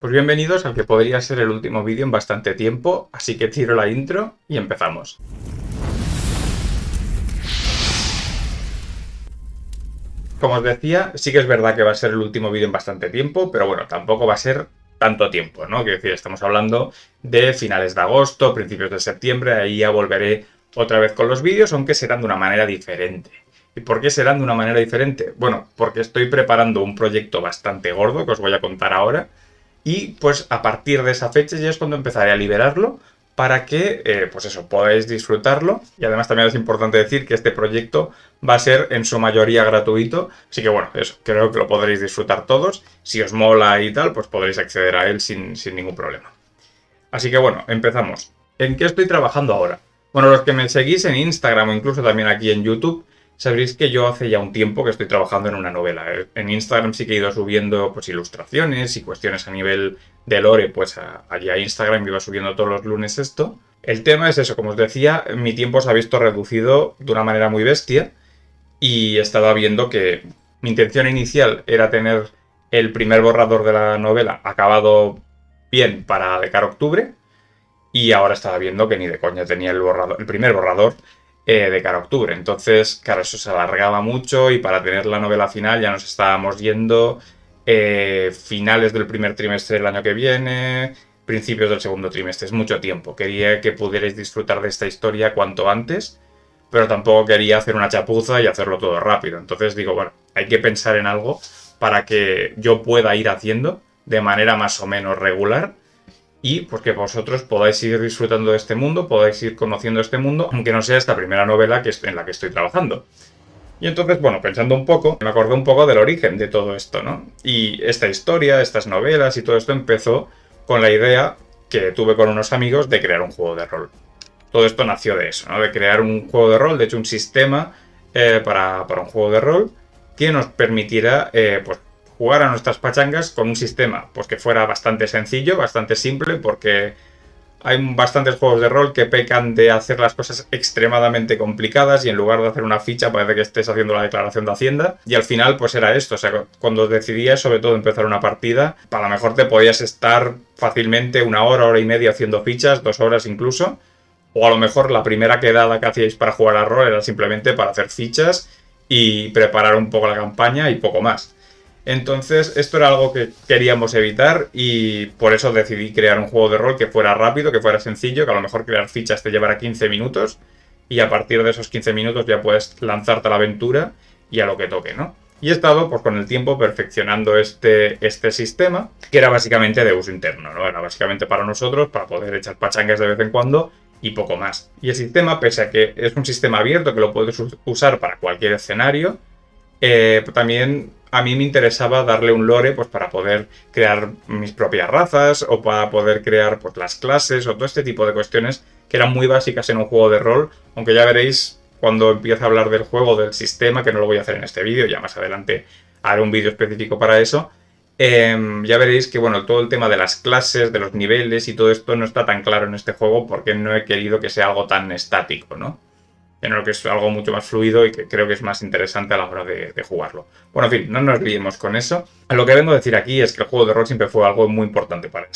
Pues bienvenidos al que podría ser el último vídeo en bastante tiempo, así que tiro la intro y empezamos. Como os decía, sí que es verdad que va a ser el último vídeo en bastante tiempo, pero bueno, tampoco va a ser tanto tiempo, ¿no? Quiero decir, estamos hablando de finales de agosto, principios de septiembre, ahí ya volveré otra vez con los vídeos, aunque serán de una manera diferente. ¿Y por qué serán de una manera diferente? Bueno, porque estoy preparando un proyecto bastante gordo que os voy a contar ahora. Y pues a partir de esa fecha ya es cuando empezaré a liberarlo para que, pues eso, podáis disfrutarlo. Y además también es importante decir que este proyecto va a ser en su mayoría gratuito. Así que bueno, eso, creo que lo podréis disfrutar todos. Si os mola y tal, pues podréis acceder a él sin ningún problema. Así que bueno, empezamos. ¿En qué estoy trabajando ahora? Bueno, los que me seguís en Instagram o incluso también aquí en YouTube, sabréis que yo hace ya un tiempo que estoy trabajando en una novela. En Instagram sí que he ido subiendo pues ilustraciones y cuestiones a nivel de lore, pues allí a Instagram iba subiendo todos los lunes esto. El tema es eso, como os decía, mi tiempo se ha visto reducido de una manera muy bestia y estaba viendo que mi intención inicial era tener el primer borrador de la novela acabado bien para de cara a octubre y ahora estaba viendo que ni de coña tenía el primer borrador de cara a octubre. Entonces, claro, eso se alargaba mucho y para tener la novela final ya nos estábamos yendo finales del primer trimestre del año que viene, principios del segundo trimestre. Es mucho tiempo. Quería que pudierais disfrutar de esta historia cuanto antes, pero tampoco quería hacer una chapuza y hacerlo todo rápido. Entonces digo, bueno, hay que pensar en algo para que yo pueda ir haciendo de manera más o menos regular y pues que vosotros podáis ir disfrutando de este mundo, podáis ir conociendo este mundo, aunque no sea esta primera novela en la que estoy trabajando. Y entonces, bueno, pensando un poco, me acordé un poco del origen de todo esto, ¿no? Y esta historia, estas novelas y todo esto empezó con la idea que tuve con unos amigos de crear un juego de rol. Todo esto nació de eso, ¿no? De crear un juego de rol, de hecho un sistema para un juego de rol que nos permitiera pues, jugar a nuestras pachangas con un sistema pues que fuera bastante sencillo, bastante simple, porque hay bastantes juegos de rol que pecan de hacer las cosas extremadamente complicadas y en lugar de hacer una ficha parece que estés haciendo la declaración de Hacienda. Y al final pues era esto, o sea, cuando decidías sobre todo empezar una partida, a lo mejor te podías estar fácilmente una hora, hora y media haciendo fichas, 2 horas incluso. O a lo mejor la primera quedada que hacíais para jugar a rol era simplemente para hacer fichas y preparar un poco la campaña y poco más. Entonces, esto era algo que queríamos evitar y por eso decidí crear un juego de rol que fuera rápido, que fuera sencillo, que a lo mejor crear fichas te llevara 15 minutos y a partir de esos 15 minutos ya puedes lanzarte a la aventura y a lo que toque, ¿no? Y he estado, pues con el tiempo, perfeccionando este sistema, que era básicamente de uso interno, ¿no? Era básicamente para nosotros, para poder echar pachangas de vez en cuando y poco más. Y el sistema, pese a que es un sistema abierto que lo puedes usar para cualquier escenario, también a mí me interesaba darle un lore pues para poder crear mis propias razas o para poder crear pues las clases o todo este tipo de cuestiones que eran muy básicas en un juego de rol, aunque ya veréis cuando empiece a hablar del juego, del sistema, que no lo voy a hacer en este vídeo, ya más adelante haré un vídeo específico para eso. Ya veréis que bueno, todo el tema de las clases, de los niveles y todo esto no está tan claro en este juego porque no he querido que sea algo tan estático, ¿no? Sino que es algo mucho más fluido y que creo que es más interesante a la hora de jugarlo. Bueno, en fin, no nos liemos con eso. Lo que vengo a decir aquí es que el juego de rol siempre fue algo muy importante para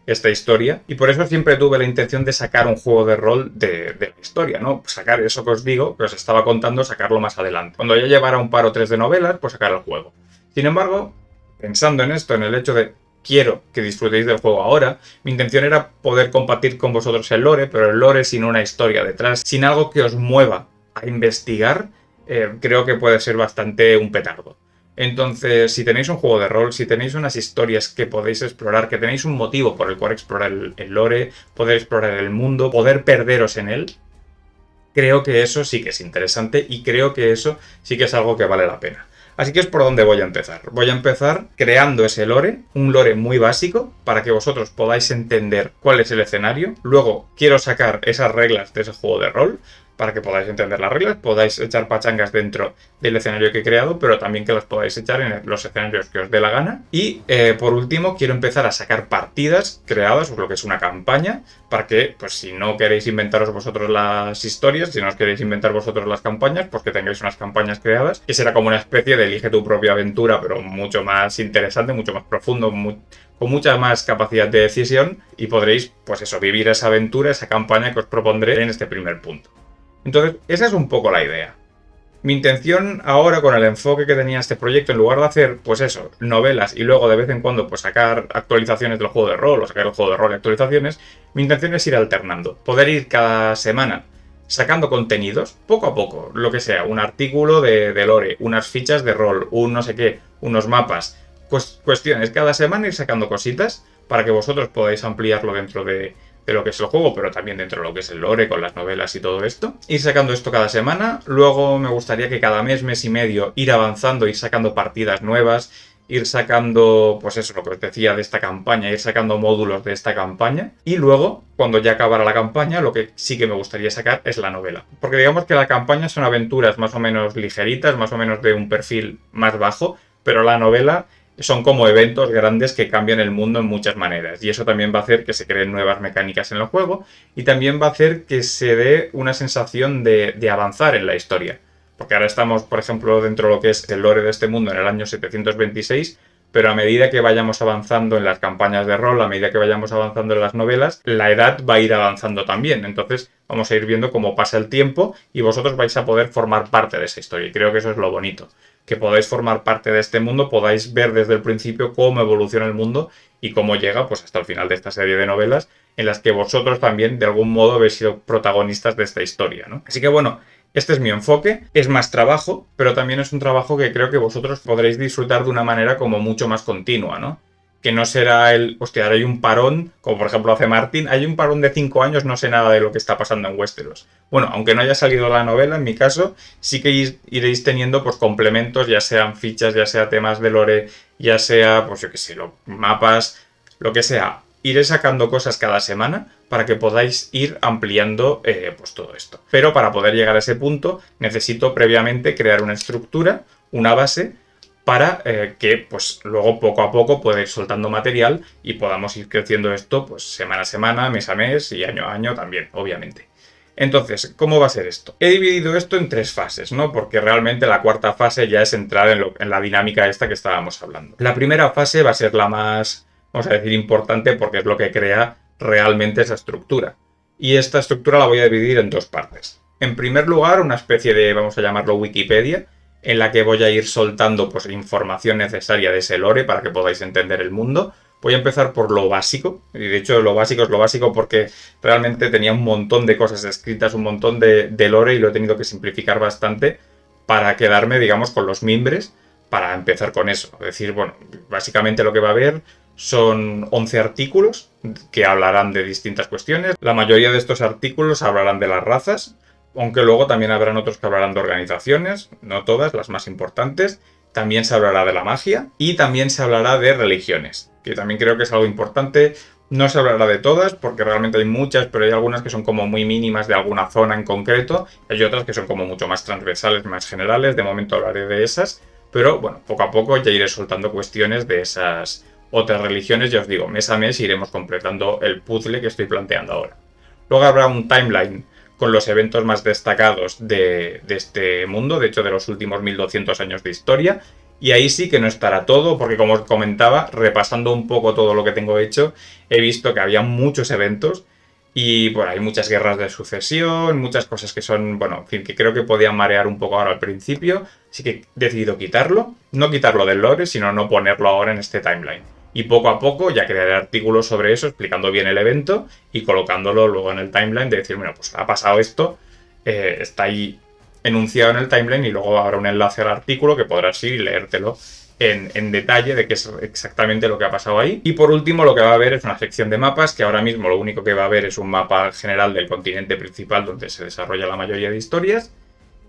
esta historia y por eso siempre tuve la intención de sacar un juego de rol de la historia, ¿no? Sacar eso que os digo, que os estaba contando, sacarlo más adelante. Cuando ya llevara un par o tres de novelas, pues sacar el juego. Sin embargo, pensando en esto, en el hecho de quiero que disfrutéis del juego ahora. Mi intención era poder compartir con vosotros el lore, pero el lore sin una historia detrás, sin algo que os mueva a investigar, creo que puede ser bastante un petardo. Entonces, si tenéis un juego de rol, si tenéis unas historias que podéis explorar, que tenéis un motivo por el cual explorar el lore, poder explorar el mundo, poder perderos en él, creo que eso sí que es interesante y creo que eso sí que es algo que vale la pena. Así que es por donde voy a empezar. Voy a empezar creando ese lore, un lore muy básico, para que vosotros podáis entender cuál es el escenario. Luego quiero sacar esas reglas de ese juego de rol, para que podáis entender las reglas, podáis echar pachangas dentro del escenario que he creado, pero también que las podáis echar en los escenarios que os dé la gana. Y por último, quiero empezar a sacar partidas creadas, o lo que es una campaña, para que, pues si no queréis inventaros vosotros las historias, si no os queréis inventar vosotros las campañas, pues que tengáis unas campañas creadas, que será como una especie de elige tu propia aventura, pero mucho más interesante, mucho más profundo, con mucha más capacidad de decisión, y podréis, pues eso, vivir esa aventura, esa campaña que os propondré en este primer punto. Entonces, esa es un poco la idea. Mi intención ahora, con el enfoque que tenía este proyecto, en lugar de hacer, pues eso, novelas y luego de vez en cuando pues sacar actualizaciones del juego de rol o sacar el juego de rol y actualizaciones, mi intención es ir alternando. Poder ir cada semana sacando contenidos, poco a poco, lo que sea, un artículo de lore, unas fichas de rol, un no sé qué, unos mapas, cuestiones, cada semana ir sacando cositas para que vosotros podáis ampliarlo dentro de lo que es el juego, pero también dentro de lo que es el lore, con las novelas y todo esto. Ir sacando esto cada semana, luego me gustaría que cada mes, mes y medio, ir avanzando, ir sacando partidas nuevas, ir sacando, pues eso, lo que os decía de esta campaña, ir sacando módulos de esta campaña, y luego, cuando ya acabara la campaña, lo que sí que me gustaría sacar es la novela. Porque digamos que la campaña son aventuras más o menos ligeritas, más o menos de un perfil más bajo, pero la novela son como eventos grandes que cambian el mundo en muchas maneras, y eso también va a hacer que se creen nuevas mecánicas en el juego y también va a hacer que se dé una sensación de avanzar en la historia, porque ahora estamos, por ejemplo, dentro de lo que es el lore de este mundo en el año 726, pero a medida que vayamos avanzando en las campañas de rol, a medida que vayamos avanzando en las novelas, la edad va a ir avanzando también, entonces vamos a ir viendo cómo pasa el tiempo y vosotros vais a poder formar parte de esa historia, y creo que eso es lo bonito, que podáis formar parte de este mundo, podáis ver desde el principio cómo evoluciona el mundo y cómo llega pues hasta el final de esta serie de novelas en las que vosotros también de algún modo habéis sido protagonistas de esta historia, ¿no? Así que bueno, este es mi enfoque, es más trabajo, pero también es un trabajo que creo que vosotros podréis disfrutar de una manera como mucho más continua, ¿no? Que no será hostia, ahora hay un parón, como por ejemplo hace Martin, hay un parón de 5 años, no sé nada de lo que está pasando en Westeros. Bueno, aunque no haya salido la novela, en mi caso, sí que iréis teniendo pues complementos, ya sean fichas, ya sea temas de lore, ya sea, pues yo qué sé, mapas, lo que sea. Iré sacando cosas cada semana para que podáis ir ampliando pues todo esto. Pero para poder llegar a ese punto necesito previamente crear una estructura, una base, para que pues luego poco a poco pueda ir soltando material y podamos ir creciendo esto pues semana a semana, mes a mes y año a año también, obviamente. Entonces, ¿cómo va a ser esto? He dividido esto en 3 fases, ¿no? Porque realmente la cuarta fase ya es entrar en la dinámica esta que estábamos hablando. La primera fase va a ser la más, vamos a decir, importante porque es lo que crea realmente esa estructura. Y esta estructura la voy a dividir en 2 partes. En primer lugar, una especie de, vamos a llamarlo Wikipedia, en la que voy a ir soltando pues, información necesaria de ese lore para que podáis entender el mundo. Voy a empezar por lo básico, y de hecho lo básico es lo básico porque realmente tenía un montón de cosas escritas, un montón de lore y lo he tenido que simplificar bastante para quedarme, digamos, con los mimbres para empezar con eso. Es decir, bueno, básicamente lo que va a haber son 11 artículos que hablarán de distintas cuestiones. La mayoría de estos artículos hablarán de las razas, aunque luego también habrán otros que hablarán de organizaciones, no todas, las más importantes. También se hablará de la magia y también se hablará de religiones, que también creo que es algo importante. No se hablará de todas porque realmente hay muchas, pero hay algunas que son como muy mínimas de alguna zona en concreto. Hay otras que son como mucho más transversales, más generales. De momento hablaré de esas, pero bueno, poco a poco ya iré soltando cuestiones de esas otras religiones. Ya os digo, mes a mes iremos completando el puzzle que estoy planteando ahora. Luego habrá un timeline con los eventos más destacados de este mundo, de hecho de los últimos 1200 años de historia, y ahí sí que no estará todo, porque como os comentaba, repasando un poco todo lo que tengo hecho, he visto que había muchos eventos, y bueno, hay muchas guerras de sucesión, muchas cosas que son, bueno, en fin, que creo que podían marear un poco ahora al principio, así que he decidido quitarlo, no quitarlo del lore, sino no ponerlo ahora en este timeline. Y poco a poco ya crearé artículos sobre eso, explicando bien el evento y colocándolo luego en el timeline de decir, bueno, pues ha pasado esto, está ahí enunciado en el timeline y luego habrá un enlace al artículo que podrás ir y leértelo en detalle de qué es exactamente lo que ha pasado ahí. Y por último lo que va a haber es una sección de mapas, que ahora mismo lo único que va a haber es un mapa general del continente principal donde se desarrolla la mayoría de historias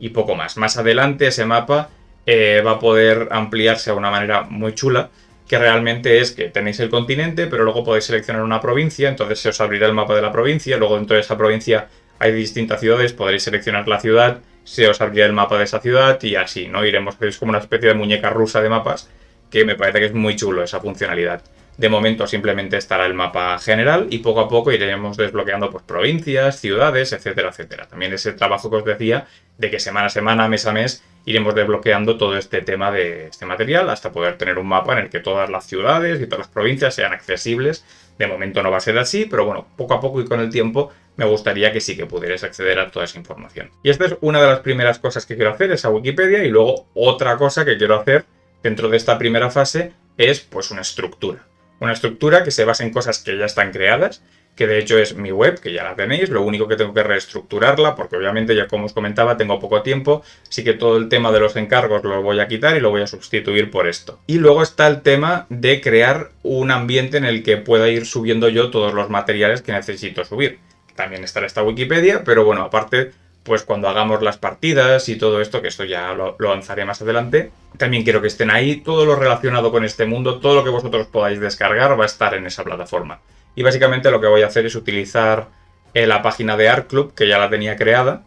y poco más. Más adelante ese mapa va a poder ampliarse de una manera muy chula, que realmente es que tenéis el continente, pero luego podéis seleccionar una provincia, entonces se os abrirá el mapa de la provincia, luego dentro de esa provincia hay distintas ciudades, podréis seleccionar la ciudad, se os abrirá el mapa de esa ciudad y así, ¿no? Iremos, es como una especie de muñeca rusa de mapas, que me parece que es muy chulo esa funcionalidad. De momento simplemente estará el mapa general y poco a poco iremos desbloqueando pues, provincias, ciudades, etcétera, etcétera. También ese trabajo que os decía de que semana a semana, mes a mes, iremos desbloqueando todo este tema de este material hasta poder tener un mapa en el que todas las ciudades y todas las provincias sean accesibles. De momento no va a ser así, pero bueno, poco a poco y con el tiempo me gustaría que sí que pudierais acceder a toda esa información. Y esta es una de las primeras cosas que quiero hacer, esa Wikipedia, y luego otra cosa que quiero hacer dentro de esta primera fase es pues una estructura. Una estructura que se base en cosas que ya están creadas, que de hecho es mi web, que ya la tenéis, lo único que tengo que reestructurarla, porque obviamente ya como os comentaba tengo poco tiempo, así que todo el tema de los encargos lo voy a quitar y lo voy a sustituir por esto. Y luego está el tema de crear un ambiente en el que pueda ir subiendo yo todos los materiales que necesito subir. También estará esta Wikipedia, pero bueno, aparte, pues cuando hagamos las partidas y todo esto, que esto ya lo avanzaré más adelante, también quiero que estén ahí, todo lo relacionado con este mundo, todo lo que vosotros podáis descargar va a estar en esa plataforma. Y básicamente lo que voy a hacer es utilizar la página de Art Club, que ya la tenía creada,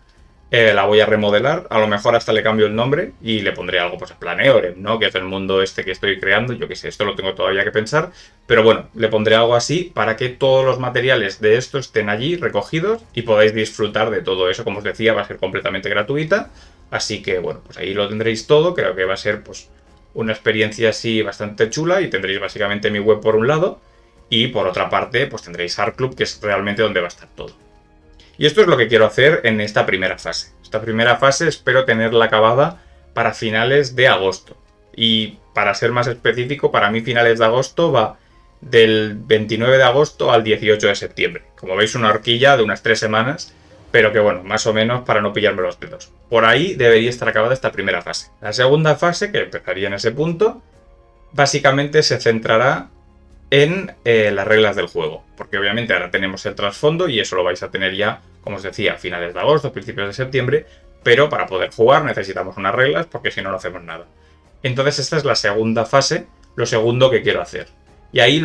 la voy a remodelar, a lo mejor hasta le cambio el nombre y le pondré algo, pues Planeorem, ¿no? Que es el mundo este que estoy creando, yo qué sé, esto lo tengo todavía que pensar, pero bueno, le pondré algo así para que todos los materiales de esto estén allí recogidos y podáis disfrutar de todo eso, como os decía, va a ser completamente gratuita, así que bueno, pues ahí lo tendréis todo, creo que va a ser pues una experiencia así bastante chula y tendréis básicamente mi web por un lado y por otra parte pues tendréis Art Club, que es realmente donde va a estar todo. Y esto es lo que quiero hacer en esta primera fase. Esta primera fase espero tenerla acabada para finales de agosto. Y para ser más específico, para mí finales de agosto va del 29 de agosto al 18 de septiembre. Como veis, una horquilla de unas 3 semanas, pero que bueno, más o menos para no pillarme los dedos. Por ahí debería estar acabada esta primera fase. La segunda fase, que empezaría en ese punto, básicamente se centrará en las reglas del juego, porque obviamente ahora tenemos el trasfondo y eso lo vais a tener ya, como os decía, a finales de agosto, principios de septiembre, pero para poder jugar necesitamos unas reglas porque si no, no hacemos nada. Entonces esta es la segunda fase, lo segundo que quiero hacer. Y ahí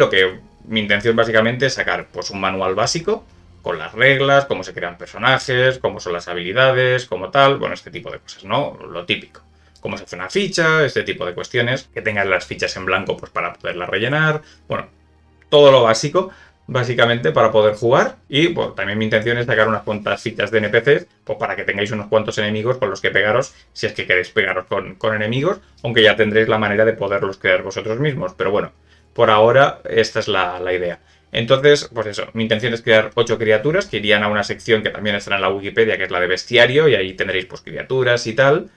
mi intención básicamente es sacar pues un manual básico con las reglas, cómo se crean personajes, cómo son las habilidades, cómo tal, bueno, este tipo de cosas, ¿no? Lo típico. Cómo se hace una ficha, este tipo de cuestiones, que tengas las fichas en blanco pues para poderlas rellenar, bueno, todo lo básico, básicamente para poder jugar y pues, también mi intención es sacar unas cuantas fichas de NPCs pues, para que tengáis unos cuantos enemigos con los que pegaros si es que queréis pegaros con enemigos, aunque ya tendréis la manera de poderlos crear vosotros mismos, pero bueno, por ahora esta es la idea. Entonces, pues eso, mi intención es crear 8 criaturas que irían a una sección que también estará en la Wikipedia, que es la de bestiario, y ahí tendréis pues criaturas y tal,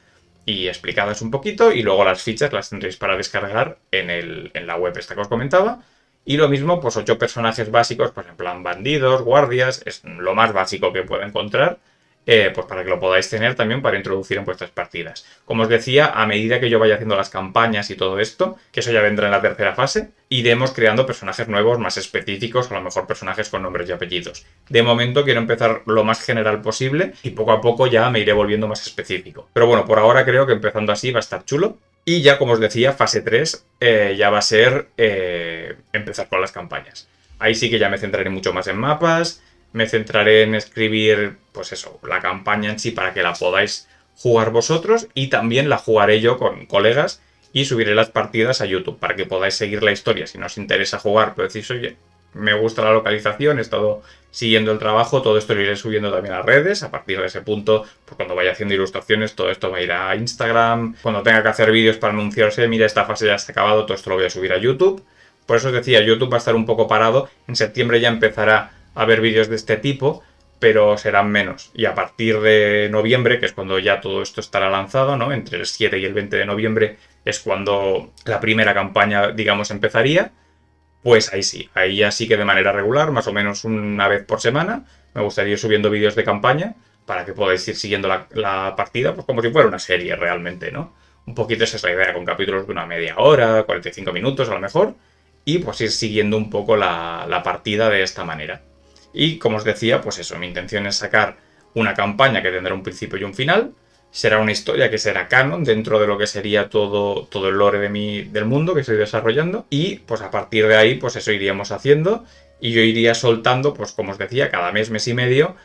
y explicadas un poquito, y luego las fichas las tendréis para descargar en la web esta que os comentaba. Y lo mismo, pues 8 personajes básicos, pues en plan bandidos, guardias, es lo más básico que puedo encontrar, pues para que lo podáis tener también para introducir en vuestras partidas. Como os decía, a medida que yo vaya haciendo las campañas y todo esto, que eso ya vendrá en la tercera fase, iremos creando personajes nuevos más específicos, a lo mejor personajes con nombres y apellidos. De momento quiero empezar lo más general posible y poco a poco ya me iré volviendo más específico. Pero bueno, por ahora creo que empezando así va a estar chulo. Y ya, como os decía, fase 3 ya va a ser empezar con las campañas. Ahí sí que ya me centraré mucho más en mapas, me centraré en escribir, pues eso, la campaña en sí para que la podáis jugar vosotros y también la jugaré yo con colegas y subiré las partidas a YouTube para que podáis seguir la historia. Si no os interesa jugar, pero decís, oye, me gusta la localización, he estado siguiendo el trabajo, todo esto lo iré subiendo también a redes. A partir de ese punto, pues cuando vaya haciendo ilustraciones, todo esto va a ir a Instagram. Cuando tenga que hacer vídeos para anunciarse, mira, esta fase ya está acabado, todo esto lo voy a subir a YouTube. Por eso os decía, YouTube va a estar un poco parado. En septiembre ya empezará a haber vídeos de este tipo, pero serán menos. Y a partir de noviembre, que es cuando ya todo esto estará lanzado, ¿no? Entre el 7 y el 20 de noviembre es cuando la primera campaña, digamos, empezaría. Pues ahí sí, ahí ya sí que de manera regular, más o menos una vez por semana, me gustaría ir subiendo vídeos de campaña para que podáis ir siguiendo la partida, pues como si fuera una serie realmente, ¿no? Un poquito esa es la idea, con capítulos de una media hora, 45 minutos a lo mejor, y pues ir siguiendo un poco la partida de esta manera. Y como os decía, pues eso, mi intención es sacar una campaña que tendrá un principio y un final. Será una historia que será canon dentro de lo que sería todo el lore del mundo que estoy desarrollando. Y pues a partir de ahí, pues eso iríamos haciendo. Y yo iría soltando, pues como os decía, cada mes, mes y medio,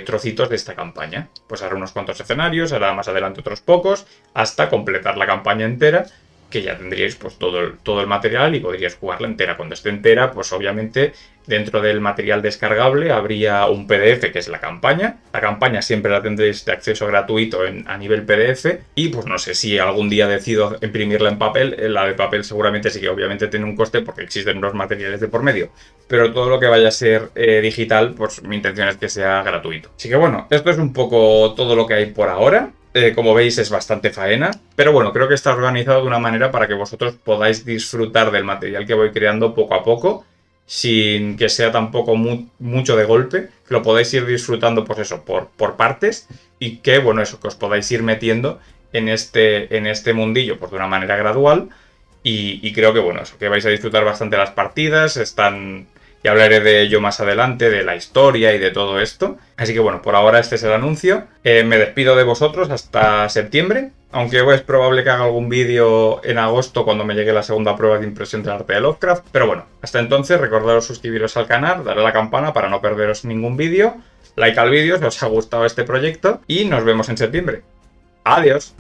trocitos de esta campaña. Pues hará unos cuantos escenarios, hará más adelante otros pocos, hasta completar la campaña entera, que ya tendríais pues todo el material y podríais jugarla entera. Cuando esté entera, pues obviamente dentro del material descargable habría un PDF que es la campaña. La campaña siempre la tendréis de acceso gratuito a nivel PDF y pues no sé si algún día decido imprimirla en papel. La de papel seguramente sí que obviamente tiene un coste porque existen unos materiales de por medio. Pero todo lo que vaya a ser digital, pues mi intención es que sea gratuito. Así que bueno, esto es un poco todo lo que hay por ahora. Como veis es bastante faena, pero bueno, creo que está organizado de una manera para que vosotros podáis disfrutar del material que voy creando poco a poco, sin que sea tampoco mucho de golpe, que lo podáis ir disfrutando pues eso, por partes, y que bueno, eso, que os podáis ir metiendo en este mundillo pues de una manera gradual, y creo que bueno, eso, que vais a disfrutar bastante las partidas, y hablaré de ello más adelante, de la historia y de todo esto. Así que bueno, por ahora este es el anuncio. Me despido de vosotros hasta septiembre, aunque es probable que haga algún vídeo en agosto cuando me llegue la segunda prueba de impresión del arte de Lovecraft. Pero bueno, hasta entonces recordaros suscribiros al canal, darle a la campana para no perderos ningún vídeo, like al vídeo si os ha gustado este proyecto y nos vemos en septiembre. ¡Adiós!